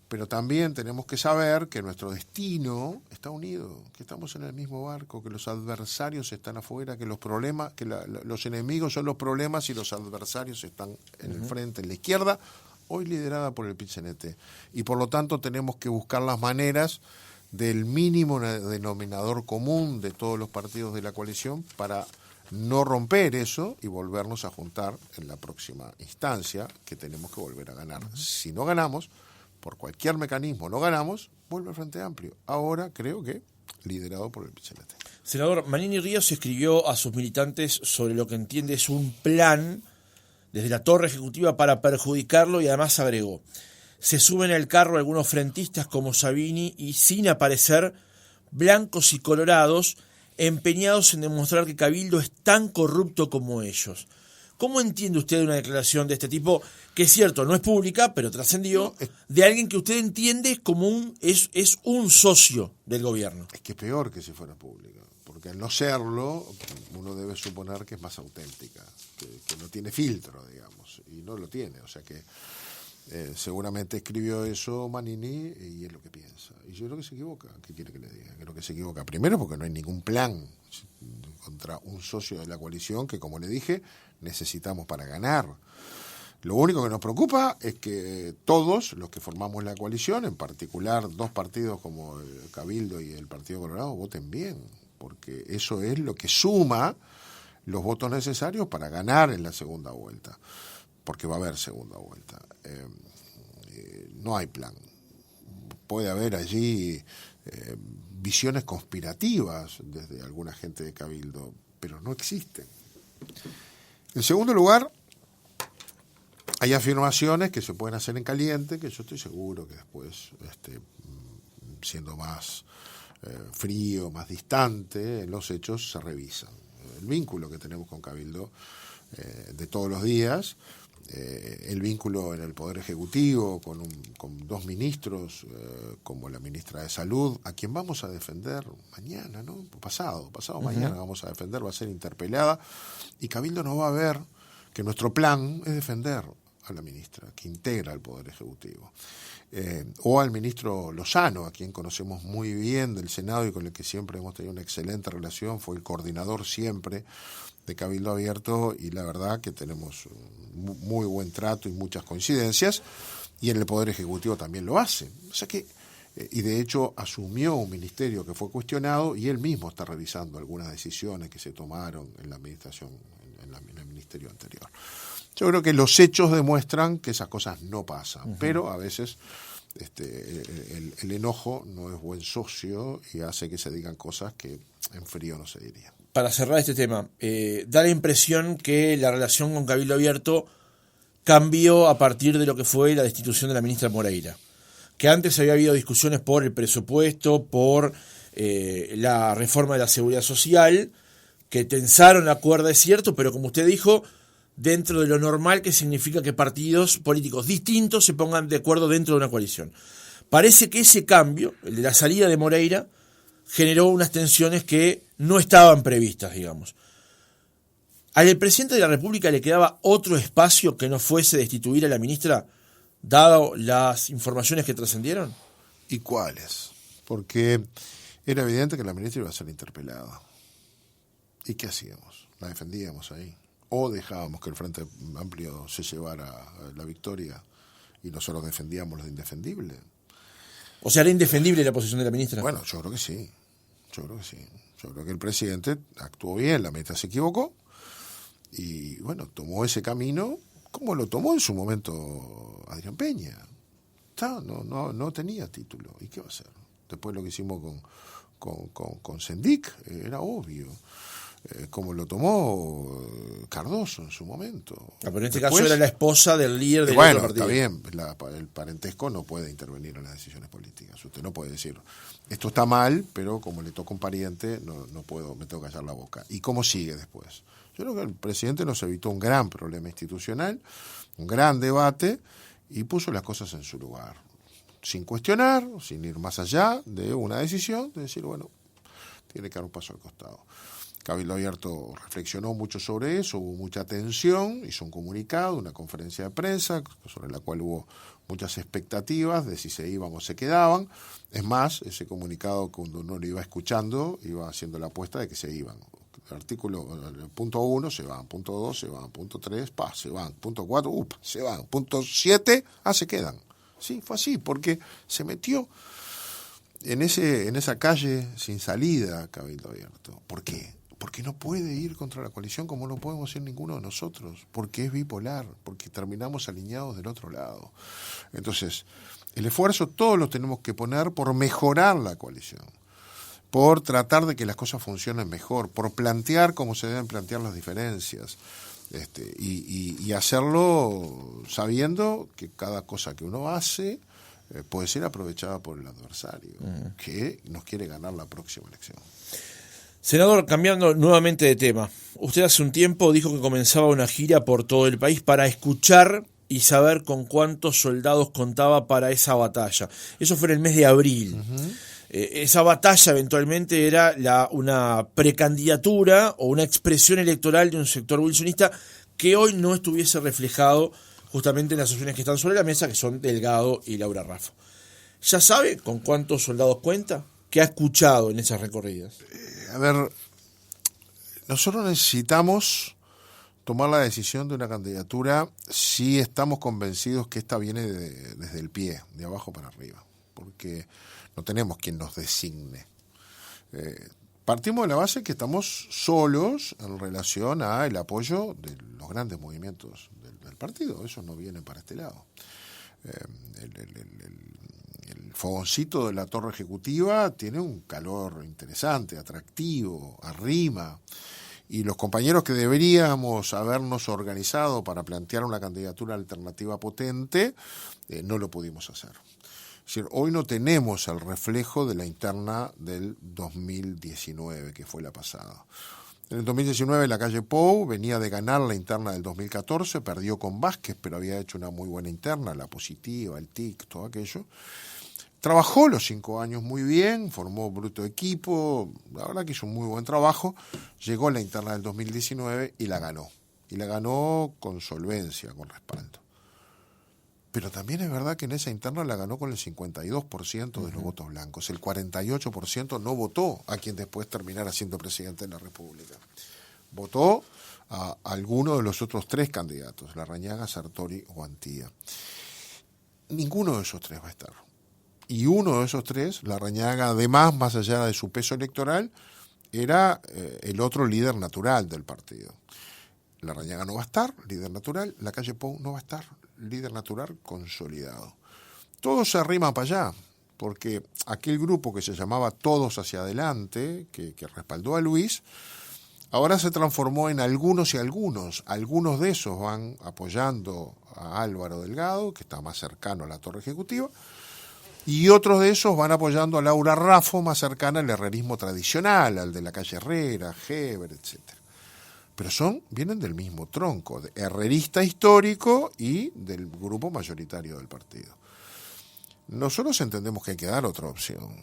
pero también tenemos que saber que nuestro destino está unido, que estamos en el mismo barco, que los adversarios están afuera, que los problemas, que los enemigos son los problemas y los adversarios están en el frente, en la izquierda, hoy liderada por el PIT-CNT. Y por lo tanto tenemos que buscar las maneras del mínimo denominador común de todos los partidos de la coalición para no romper eso y volvernos a juntar en la próxima instancia, que tenemos que volver a ganar. Si no ganamos, por cualquier mecanismo no ganamos, vuelve al Frente Amplio. Ahora creo que liderado por el PCNT. Senador, Manini Ríos escribió a sus militantes sobre lo que entiende es un plan desde la torre ejecutiva para perjudicarlo, y además agregó: se suben al carro algunos frentistas como Sabini y, sin aparecer, blancos y colorados empeñados en demostrar que Cabildo es tan corrupto como ellos. ¿Cómo entiende usted una declaración de este tipo, que es cierto, no es pública, pero trascendió, de alguien que usted entiende como es un socio del gobierno? Es que peor que si fuera pública, porque al no serlo, uno debe suponer que es más auténtica, que no tiene filtro, digamos, y no lo tiene, o sea que seguramente escribió eso Manini y es lo que piensa. Y yo creo que se equivoca. ¿Qué quiere que le diga? Creo que se equivoca. Primero porque no hay ningún plan contra un socio de la coalición que, como le dije, necesitamos para ganar. Lo único que nos preocupa es que todos los que formamos la coalición, en particular dos partidos como el Cabildo y el Partido Colorado, voten bien, porque eso es lo que suma los votos necesarios para ganar en la segunda vuelta, porque va a haber segunda vuelta. No hay plan. Puede haber allí visiones conspirativas desde alguna gente de Cabildo, pero no existen. En segundo lugar, hay afirmaciones que se pueden hacer en caliente, que yo estoy seguro que después, siendo más frío, más distante, los hechos se revisan. El vínculo que tenemos con Cabildo de todos los días, el vínculo en el Poder Ejecutivo con dos ministros, como la ministra de Salud, a quien vamos a defender mañana, ¿no? Pasado mañana vamos a defender, va a ser interpelada, y Cabildo no va a ver que nuestro plan es defender a la ministra, que integra el Poder Ejecutivo. O al ministro Lozano, a quien conocemos muy bien del Senado y con el que siempre hemos tenido una excelente relación, fue el coordinador siempre de Cabildo Abierto, y la verdad que tenemos muy buen trato y muchas coincidencias, y en el Poder Ejecutivo también lo hace. O sea que, y de hecho asumió un ministerio que fue cuestionado, y él mismo está revisando algunas decisiones que se tomaron en la administración, en el ministerio anterior. Yo creo que los hechos demuestran que esas cosas no pasan, pero a veces el enojo no es buen socio y hace que se digan cosas que en frío no se dirían. Para cerrar este tema, da la impresión que la relación con Cabildo Abierto cambió a partir de lo que fue la destitución de la ministra Moreira, que antes había habido discusiones por el presupuesto, por la reforma de la seguridad social, que tensaron la cuerda, es cierto, pero como usted dijo, dentro de lo normal que significa que partidos políticos distintos se pongan de acuerdo dentro de una coalición. Parece que ese cambio, el de la salida de Moreira, generó unas tensiones que no estaban previstas, digamos. ¿Al presidente de la República le quedaba otro espacio que no fuese destituir a la ministra, dado las informaciones que trascendieron? ¿Y cuáles? Porque era evidente que la ministra iba a ser interpelada. ¿Y qué hacíamos? ¿La defendíamos ahí? ¿O dejábamos que el Frente Amplio se llevara la victoria y nosotros defendíamos lo indefendible? O sea, ¿era indefendible la posición de la ministra? Bueno, yo creo que sí. Yo creo que el presidente actuó bien, la ministra se equivocó y, bueno, tomó ese camino como lo tomó en su momento Adrián Peña. No tenía título. ¿Y qué va a hacer? Después lo que hicimos con Sendik era obvio. Como lo tomó Cardoso en su momento. Pero en este caso era la esposa del líder del otro partido. Está bien, el parentesco no puede intervenir en las decisiones políticas. Usted no puede decir, esto está mal, pero como le toca un pariente, no puedo, me tengo que callar la boca. ¿Y cómo sigue después? Yo creo que el presidente nos evitó un gran problema institucional, un gran debate, y puso las cosas en su lugar. Sin cuestionar, sin ir más allá de una decisión, de decir, bueno, tiene que dar un paso al costado. Cabildo Abierto reflexionó mucho sobre eso, hubo mucha tensión, hizo un comunicado, una conferencia de prensa, sobre la cual hubo muchas expectativas de si se iban o se quedaban. Es más, ese comunicado, cuando uno lo iba escuchando, iba haciendo la apuesta de que se iban. El punto 1, se van. Punto 2, se van. Punto 3, se van. Punto 4, se van. Punto 7, se quedan. Sí, fue así, porque se metió en esa calle sin salida, Cabildo Abierto. ¿Por qué? Porque no puede ir contra la coalición como no podemos ir ninguno de nosotros, porque es bipolar, porque terminamos alineados del otro lado. Entonces, el esfuerzo todos lo tenemos que poner por mejorar la coalición, por tratar de que las cosas funcionen mejor, por plantear cómo se deben plantear las diferencias, y hacerlo sabiendo que cada cosa que uno hace puede ser aprovechada por el adversario, que nos quiere ganar la próxima elección. Senador, cambiando nuevamente de tema, usted hace un tiempo dijo que comenzaba una gira por todo el país para escuchar y saber con cuántos soldados contaba para esa batalla. Eso fue en el mes de abril. Uh-huh. Esa batalla eventualmente era una precandidatura o una expresión electoral de un sector wilsonista que hoy no estuviese reflejado justamente en las opciones que están sobre la mesa, que son Delgado y Laura Raffo. ¿Ya sabe con cuántos soldados cuenta? ¿Qué ha escuchado en esas recorridas? A ver, nosotros necesitamos tomar la decisión de una candidatura si estamos convencidos que esta viene desde el pie, de abajo para arriba, porque no tenemos quien nos designe. Partimos de la base que estamos solos en relación al apoyo de los grandes movimientos del partido. Eso no viene para este lado. El fogoncito de la torre ejecutiva tiene un calor interesante, atractivo, arrima, y los compañeros que deberíamos habernos organizado para plantear una candidatura alternativa potente, no lo pudimos hacer. Es decir, hoy no tenemos el reflejo de la interna del 2019, que fue la pasada. En el 2019 la calle Pou venía de ganar la interna del 2014, perdió con Vázquez, pero había hecho una muy buena interna, la positiva, el TIC, todo aquello. Trabajó los 5 años muy bien, formó bruto equipo, la verdad que hizo un muy buen trabajo, llegó la interna del 2019 y la ganó. Y la ganó con solvencia, con respaldo. Pero también es verdad que en esa interna la ganó con el 52% de los votos blancos. El 48% no votó a quien después terminara siendo presidente de la República. Votó a alguno de los otros 3 candidatos, Larrañaga, Sartori o Antía. Ninguno de esos 3 va a estar. Y uno de esos 3, Larrañaga, además, más allá de su peso electoral, era el otro líder natural del partido. Larrañaga no va a estar, líder natural. La calle Pou no va a estar, líder natural consolidado. Todos se arriman para allá, porque aquel grupo que se llamaba Todos hacia Adelante, que respaldó a Luis, ahora se transformó en algunos y algunos. Algunos de esos van apoyando a Álvaro Delgado, que está más cercano a la torre ejecutiva, y otros de esos van apoyando a Laura Raffo, más cercana al herrerismo tradicional, al de la calle Herrera, Heber, etc. Pero vienen del mismo tronco, de herrerista histórico y del grupo mayoritario del partido. Nosotros entendemos que hay que dar otra opción,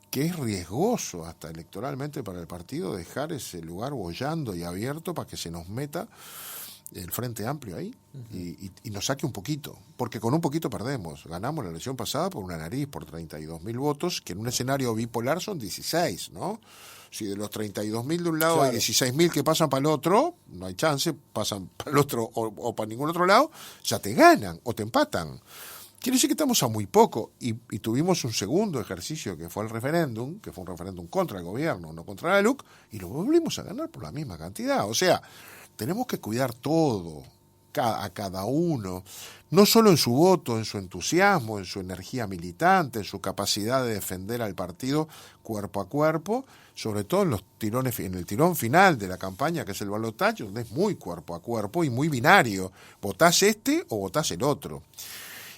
que es riesgoso hasta electoralmente para el partido dejar ese lugar bollando y abierto para que se nos meta el Frente Amplio ahí y nos saque un poquito, porque con un poquito perdemos. Ganamos la elección pasada por una nariz, por 32.000 votos, que en un escenario bipolar son 16, ¿no? Si de los 32.000 de un lado hay 16.000 que pasan para el otro, no hay chance, pasan para el otro o para ningún otro lado, ya te ganan o te empatan. Quiere decir que estamos a muy poco y tuvimos un segundo ejercicio que fue el referéndum, que fue un referéndum contra el gobierno, no contra la LUC, y lo volvimos a ganar por la misma cantidad. O sea, tenemos que cuidar todo, a cada uno, no solo en su voto, en su entusiasmo, en su energía militante, en su capacidad de defender al partido cuerpo a cuerpo, sobre todo en el tirón final de la campaña, que es el balotaje, donde es muy cuerpo a cuerpo y muy binario. Votás este o votás el otro.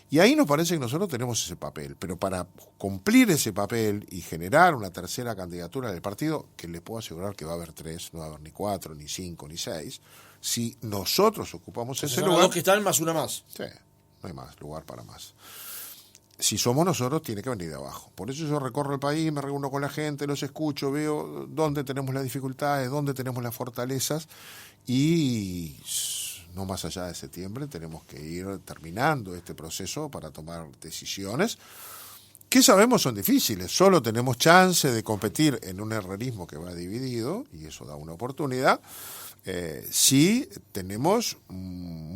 Y ahí nos parece que nosotros tenemos ese papel, pero para cumplir ese papel y generar una tercera candidatura del partido, que les puedo asegurar que va a haber 3, no va a haber ni 4, ni 5, ni 6, si nosotros ocupamos ese lugar... Dos que están más una más. Sí, no hay más lugar para más. Si somos nosotros, tiene que venir de abajo. Por eso yo recorro el país, me reúno con la gente, los escucho, veo dónde tenemos las dificultades, dónde tenemos las fortalezas y... no más allá de septiembre, tenemos que ir terminando este proceso para tomar decisiones que sabemos son difíciles. Solo tenemos chance de competir en un herrerismo que va dividido, y eso da una oportunidad, si tenemos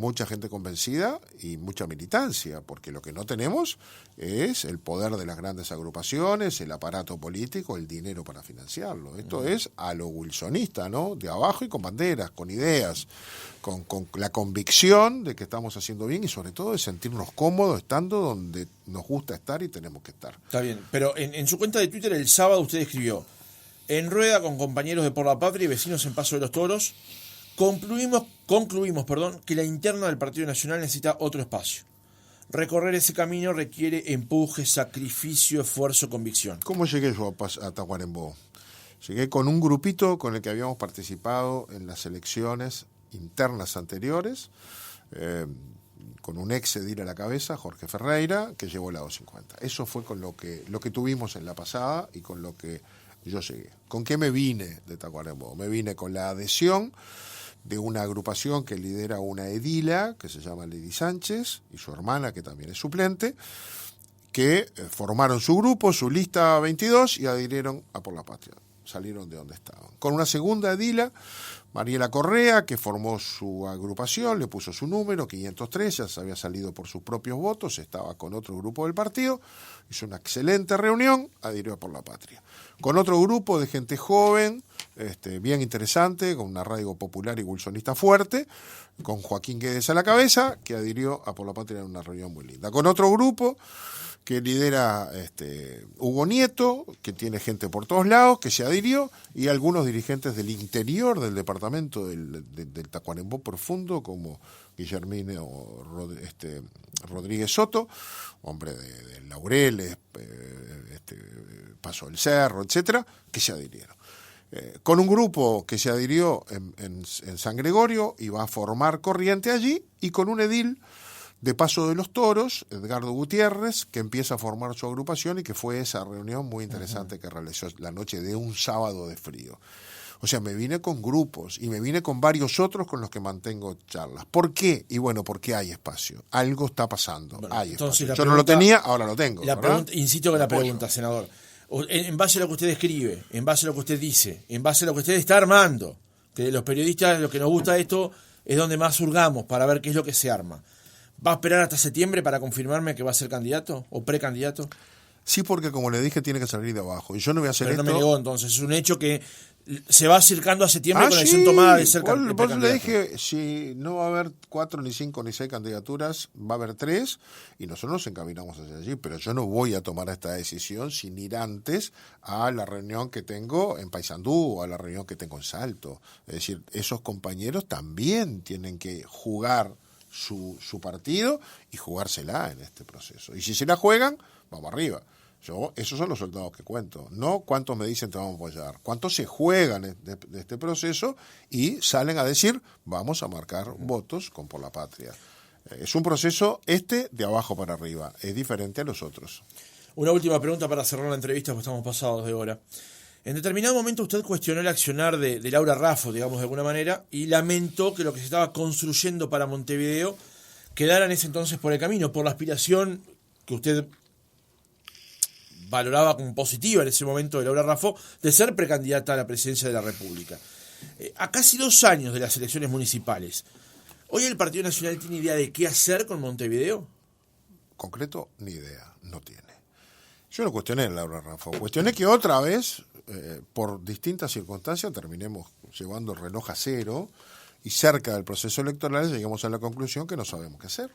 mucha gente convencida y mucha militancia, porque lo que no tenemos es el poder de las grandes agrupaciones, el aparato político, el dinero para financiarlo. Esto es a lo wilsonista, ¿no? De abajo y con banderas, con ideas, con la convicción de que estamos haciendo bien y sobre todo de sentirnos cómodos estando donde nos gusta estar y tenemos que estar. Está bien, pero en su cuenta de Twitter el sábado usted escribió: en rueda con compañeros de Por la Patria y vecinos en Paso de los Toros, concluimos, que la interna del Partido Nacional necesita otro espacio. Recorrer ese camino requiere empuje, sacrificio, esfuerzo, convicción. ¿Cómo llegué yo a Tacuarembó? Llegué con un grupito con el que habíamos participado en las elecciones internas anteriores, con un ex edil a la cabeza, Jorge Ferreira, que llevó la 250. Eso fue con lo que tuvimos en la pasada y con lo que yo llegué. ¿Con qué me vine de Tacuarembó? Me vine con la adhesión de una agrupación que lidera una edila, que se llama Lady Sánchez, y su hermana, que también es suplente, que formaron su grupo, su lista 22, y adhirieron a Por la Patria. Salieron de donde estaban. Con una segunda edila, Mariela Correa, que formó su agrupación, le puso su número, 503, ya se había salido por sus propios votos, estaba con otro grupo del partido, hizo una excelente reunión, adhirió a Por la Patria. Con otro grupo de gente joven, bien interesante, con un arraigo popular y wilsonista fuerte, con Joaquín Guedes a la cabeza, que adhirió a Por la Patria en una reunión muy linda. Con otro grupo que lidera Hugo Nieto, que tiene gente por todos lados, que se adhirió, y algunos dirigentes del interior del departamento del Tacuarembó profundo, como Guillermino Rodríguez Soto, hombre de Laureles, Paso del Cerro, etcétera, que se adhirieron. Con un grupo que se adhirió en San Gregorio y va a formar corriente allí, y con un edil de Paso de los Toros, Edgardo Gutiérrez, que empieza a formar su agrupación y que fue esa reunión muy interesante que realizó la noche de un sábado de frío. O sea, me vine con grupos y me vine con varios otros con los que mantengo charlas. ¿Por qué? Y bueno, porque hay espacio. Algo está pasando. Bueno, hay entonces espacio. Yo no lo tenía, ahora lo tengo. Insisto con la pregunta, senador. En base a lo que usted escribe, en base a lo que usted dice, en base a lo que usted está armando, que de los periodistas lo que nos gusta de esto es donde más hurgamos para ver qué es lo que se arma. ¿Va a esperar hasta septiembre para confirmarme que va a ser candidato o precandidato? Sí, porque como le dije, tiene que salir de abajo. Y yo no voy a hacer esto. Pero no me negó, entonces. Es un hecho que se va acercando a septiembre con la decisión tomada de ser candidato. Por eso le dije, si no va a haber 4, ni 5, ni 6 candidaturas, va a haber 3, y nosotros nos encaminamos hacia allí. Pero yo no voy a tomar esta decisión sin ir antes a la reunión que tengo en Paysandú o a la reunión que tengo en Salto. Es decir, esos compañeros también tienen que jugar su partido y jugársela en este proceso. Y si se la juegan, vamos arriba. Esos son los soldados que cuento. No cuántos me dicen te vamos a apoyar, cuántos se juegan de este proceso y salen a decir vamos a marcar votos con Por la Patria. Es un proceso de abajo para arriba, es diferente a los otros. Una última pregunta para cerrar la entrevista, porque estamos pasados de hora. En determinado momento usted cuestionó el accionar de Laura Raffo, digamos de alguna manera, y lamentó que lo que se estaba construyendo para Montevideo quedara en ese entonces por el camino, por la aspiración que usted valoraba como positiva en ese momento de Laura Raffo, de ser precandidata a la presidencia de la República. A casi 2 años de las elecciones municipales, ¿hoy el Partido Nacional tiene idea de qué hacer con Montevideo? Concreto, ni idea, no tiene. Yo no cuestioné a Laura Raffo, cuestioné que otra vez, por distintas circunstancias, terminemos llevando el reloj a cero y cerca del proceso electoral llegamos a la conclusión que no sabemos qué hacer.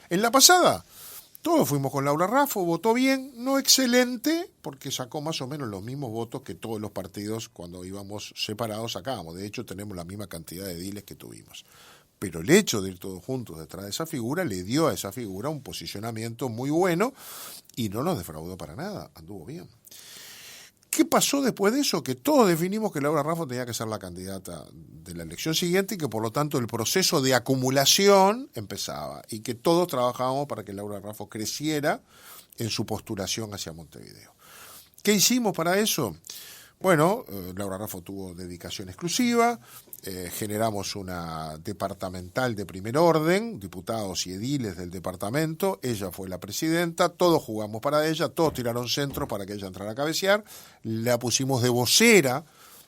En la pasada, todos fuimos con Laura Raffo, votó bien, no excelente, porque sacó más o menos los mismos votos que todos los partidos cuando íbamos separados sacábamos. De hecho, tenemos la misma cantidad de ediles que tuvimos. Pero el hecho de ir todos juntos detrás de esa figura le dio a esa figura un posicionamiento muy bueno y no nos defraudó para nada, anduvo bien. ¿Qué pasó después de eso? Que todos definimos que Laura Raffo tenía que ser la candidata de la elección siguiente y que por lo tanto el proceso de acumulación empezaba y que todos trabajábamos para que Laura Raffo creciera en su postulación hacia Montevideo. ¿Qué hicimos para eso? Bueno, Laura Raffo tuvo dedicación exclusiva, generamos una departamental de primer orden, diputados y ediles del departamento, ella fue la presidenta, todos jugamos para ella, todos tiraron centros para que ella entrara a cabecear, la pusimos de vocera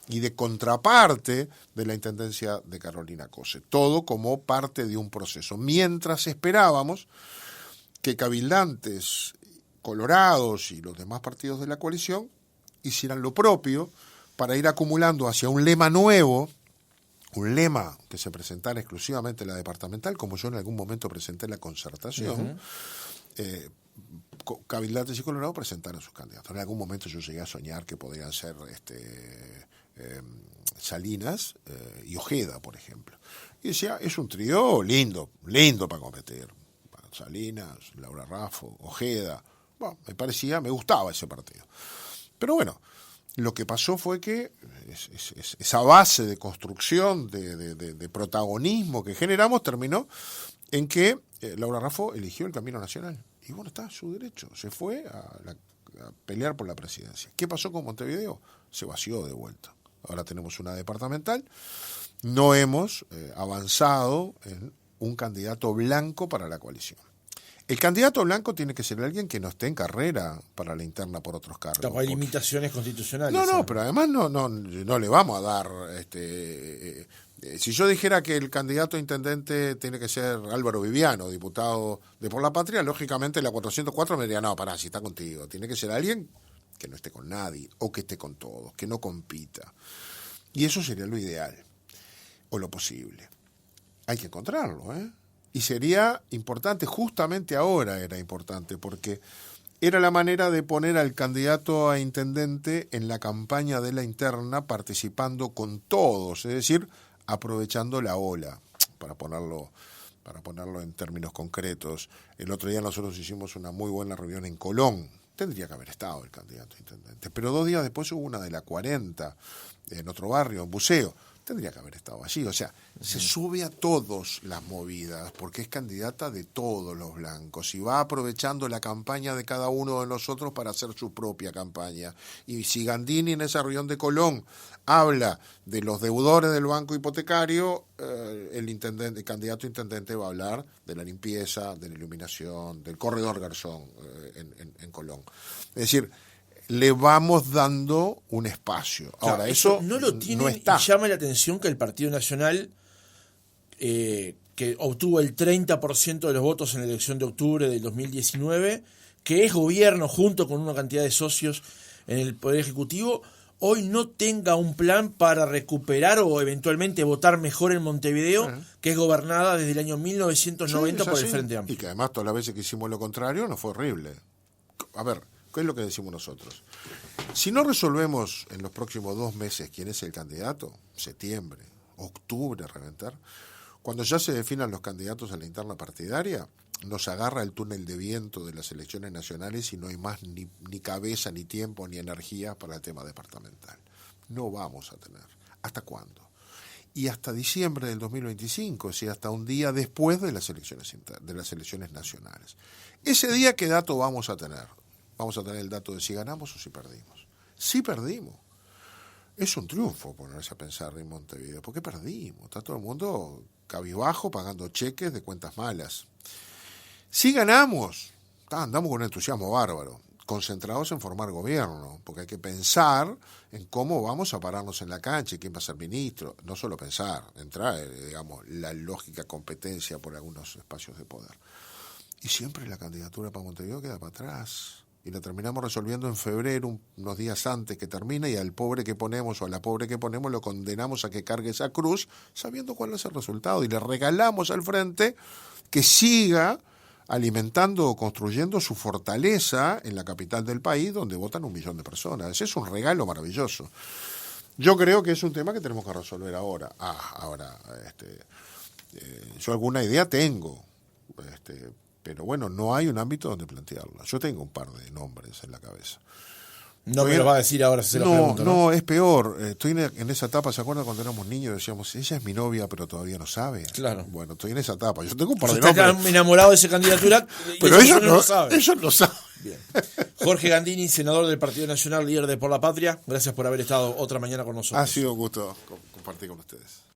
y de contraparte de la intendencia de Carolina Cose. Todo como parte de un proceso. Mientras esperábamos que cabildantes colorados y los demás partidos de la coalición hicieran lo propio para ir acumulando hacia un lema nuevo, un lema que se presentara exclusivamente en la departamental, como yo en algún momento presenté en la concertación. Cabildantes y colorados presentaron sus candidatos. En algún momento yo llegué a soñar que podrían ser Salinas y Ojeda, por ejemplo. Y decía, es un trío lindo para competir. Salinas, Laura Raffo, Ojeda. Bueno, me gustaba ese partido. Pero bueno, lo que pasó fue que esa base de construcción, de protagonismo que generamos, terminó en que Laura Raffo eligió el Camino Nacional. Y bueno, está su derecho. Se fue a pelear por la presidencia. ¿Qué pasó con Montevideo? Se vació de vuelta. Ahora tenemos una departamental. No hemos avanzado en un candidato blanco para la coalición. El candidato blanco tiene que ser alguien que no esté en carrera para la interna por otros cargos. Claro, hay limitaciones constitucionales. No, pero además no le vamos a dar... si yo dijera que el candidato a intendente tiene que ser Álvaro Viviano, diputado de Por la Patria, lógicamente la 404 me diría, no, pará, si está contigo. Tiene que ser alguien que no esté con nadie o que esté con todos, que no compita. Y eso sería lo ideal o lo posible. Hay que encontrarlo, ¿eh? Y sería importante, justamente ahora era importante, porque era la manera de poner al candidato a intendente en la campaña de la interna participando con todos, es decir, aprovechando la ola, para ponerlo en términos concretos. El otro día nosotros hicimos una muy buena reunión en Colón. Tendría que haber estado el candidato a intendente, pero 2 días después hubo una de la 40 en otro barrio, en Buceo. Tendría que haber estado allí. O sea, se sube a todos las movidas, porque es candidata de todos los blancos y va aprovechando la campaña de cada uno de nosotros para hacer su propia campaña. Y si Gandini en esa reunión de Colón habla de los deudores del banco hipotecario, el candidato a intendente va a hablar de la limpieza, de la iluminación, del corredor Garzón en Colón. Es decir, le vamos dando un espacio. Ahora, claro, eso no lo tiene, no está. Y llama la atención que el Partido Nacional, que obtuvo el 30% de los votos en la elección de octubre del 2019, que es gobierno junto con una cantidad de socios en el Poder Ejecutivo, hoy no tenga un plan para recuperar o eventualmente votar mejor en Montevideo, que es gobernada desde el año 1990 por el Frente Amplio. Y que además todas las veces que hicimos lo contrario nos fue horrible. A ver, ¿qué es lo que decimos nosotros? Si no resolvemos en los próximos 2 meses quién es el candidato, septiembre, octubre, a reventar, cuando ya se definan los candidatos a la interna partidaria, nos agarra el túnel de viento de las elecciones nacionales y no hay más ni cabeza, ni tiempo, ni energía para el tema departamental. No vamos a tener. ¿Hasta cuándo? Y hasta diciembre del 2025, o sea, hasta un día después de las elecciones nacionales. Ese día, ¿qué dato vamos a tener? Vamos a tener el dato de si ganamos o si perdimos. Si perdimos. Es un triunfo ponerse a pensar en Montevideo. ¿Por qué perdimos? Está todo el mundo cabizbajo pagando cheques de cuentas malas. Si ganamos, andamos con un entusiasmo bárbaro, concentrados en formar gobierno, porque hay que pensar en cómo vamos a pararnos en la cancha y quién va a ser ministro. No solo pensar, entrar, digamos, la lógica competencia por algunos espacios de poder. Y siempre la candidatura para Montevideo queda para atrás. Y la terminamos resolviendo en febrero, unos días antes que termine, y al pobre que ponemos o a la pobre que ponemos lo condenamos a que cargue esa cruz, sabiendo cuál es el resultado. Y le regalamos al frente que siga alimentando o construyendo su fortaleza en la capital del país, donde votan 1 millón de personas. Ese es un regalo maravilloso. Yo creo que es un tema que tenemos que resolver ahora. Yo alguna idea tengo, pero bueno, no hay un ámbito donde plantearla. Yo tengo un par de nombres en la cabeza. No me lo va a decir ahora si se lo pregunto, ¿no? No, es peor. Estoy en esa etapa, ¿se acuerdan cuando éramos niños? Decíamos, ella es mi novia, pero todavía no sabe. Claro. Bueno, estoy en esa etapa. Yo tengo un par de nombres. Está enamorado de esa candidatura, pero ellos no lo saben. Ellos lo saben. Bien. Jorge Gandini, senador del Partido Nacional, líder de Por la Patria. Gracias por haber estado otra mañana con nosotros. Ha sido un gusto compartir con ustedes.